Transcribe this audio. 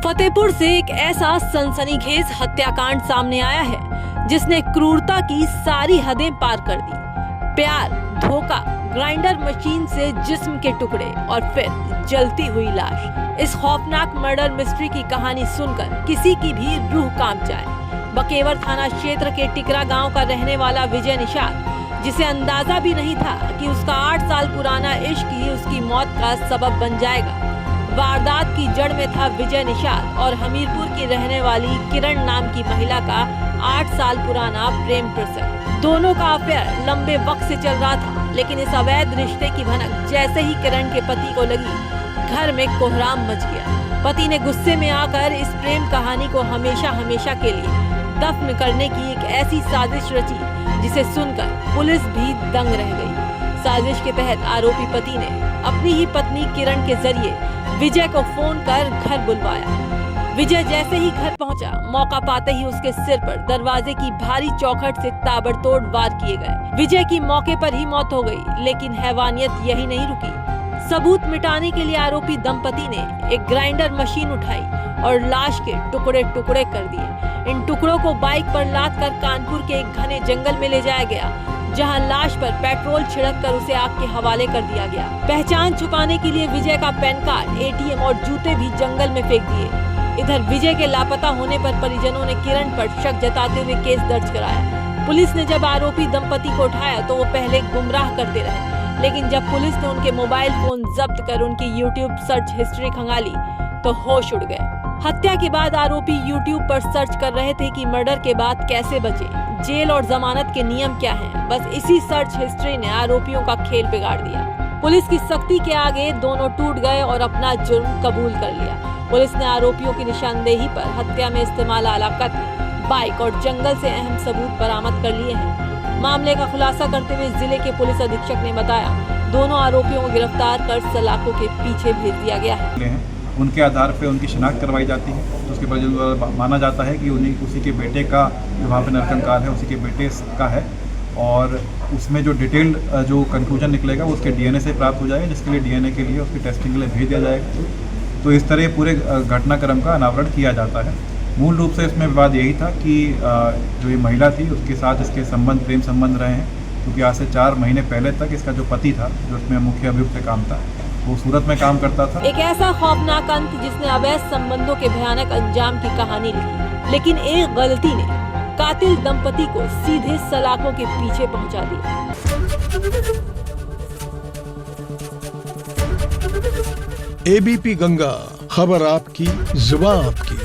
फतेहपुर से एक ऐसा सनसनीखेज हत्याकांड सामने आया है जिसने क्रूरता की सारी हदें पार कर दी। प्यार, धोखा, ग्राइंडर मशीन से जिस्म के टुकड़े और फिर जलती हुई लाश। इस खौफनाक मर्डर मिस्ट्री की कहानी सुनकर किसी की भी रूह कांप जाए। बकेवर थाना क्षेत्र के टिकरा गांव का रहने वाला विजय निषाद, जिसे अंदाजा भी नहीं था कि उसका 8 साल पुराना इश्क ही उसकी मौत का सबब बन जाएगा। वारदात की जड़ में था विजय निषाद और हमीरपुर की रहने वाली किरण नाम की महिला का 8 साल पुराना प्रेम प्रसंग। दोनों का अफेयर लंबे वक्त से चल रहा था, लेकिन इस अवैध रिश्ते की भनक जैसे ही किरण के पति को लगी, घर में कोहराम मच गया। पति ने गुस्से में आकर इस प्रेम कहानी को हमेशा हमेशा के लिए दफन करने की एक ऐसी साजिश रची जिसे सुनकर पुलिस भी दंग रह गई। साजिश के तहत आरोपी पति ने अपनी ही पत्नी किरण के जरिए विजय को फोन कर घर बुलवाया। विजय जैसे ही घर पहुंचा, मौका पाते ही उसके सिर पर दरवाजे की भारी चौखट से ताबड़तोड़ वार किए गए। विजय की मौके पर ही मौत हो गई, लेकिन हैवानियत यही नहीं रुकी। सबूत मिटाने के लिए आरोपी दंपति ने एक ग्राइंडर मशीन उठाई और लाश के टुकड़े टुकड़े कर दिए। इन टुकड़ों को बाइक पर लाद कर कानपुर के एक घने जंगल में ले जाया गया, जहां लाश पर पेट्रोल छिड़क कर उसे आग के हवाले कर दिया गया। पहचान छुपाने के लिए विजय का पैन कार्ड, एटीएम और जूते भी जंगल में फेंक दिए। इधर विजय के लापता होने पर परिजनों ने किरण पर शक जताते हुए केस दर्ज कराया। पुलिस ने जब आरोपी दंपति को उठाया तो वो पहले गुमराह करते रहे, लेकिन जब पुलिस ने उनके मोबाइल फोन जब्त कर उनकी यूट्यूब सर्च हिस्ट्री खंगाली तो होश उड़ गए। हत्या के बाद आरोपी यूट्यूब पर सर्च कर रहे थे कि मर्डर के बाद कैसे बचे, जेल और जमानत के नियम क्या हैं। बस इसी सर्च हिस्ट्री ने आरोपियों का खेल बिगाड़ दिया। पुलिस की सख्ती के आगे दोनों टूट गए और अपना जुर्म कबूल कर लिया। पुलिस ने आरोपियों की निशानदेही पर हत्या में इस्तेमाल आला कत्ल, बाइक और जंगल से अहम सबूत बरामद कर लिए हैं। मामले का खुलासा करते हुए जिले के पुलिस अधीक्षक ने बताया, दोनों आरोपियों को गिरफ्तार कर सलाखों के पीछे भेज दिया गया है। उनके आधार पर उनकी शिनाख्त करवाई जाती है, तो उसके बाद माना जाता है कि उसी के बेटे का जो वहाँ पे नरकंकाल है उसी के बेटे का है, और उसमें जो डिटेल्ड जो कंक्लूजन निकलेगा वो उसके डीएनए से प्राप्त हो जाएगा, जिसके लिए डीएनए के लिए उसकी टेस्टिंग के लिए भेज दिया जाएगा। तो इस तरह पूरे घटनाक्रम का अनावरण किया जाता है। मूल रूप से इसमें विवाद यही था कि जो ये महिला थी उसके साथ इसके संबंध प्रेम संबंध रहे हैं, क्योंकि आज से 4 महीने पहले तक इसका जो पति था, जो इसमें मुख्य अभियुक्त काम था, वो सूरत में काम करता था। एक ऐसा खौफनाक अंत जिसने अवैध संबंधों के भयानक अंजाम की कहानी लिखी, लेकिन एक गलती ने कातिल दंपति को सीधे सलाखों के पीछे पहुंचा दिया। एबीपी गंगा, खबर आपकी, जुबान आपकी।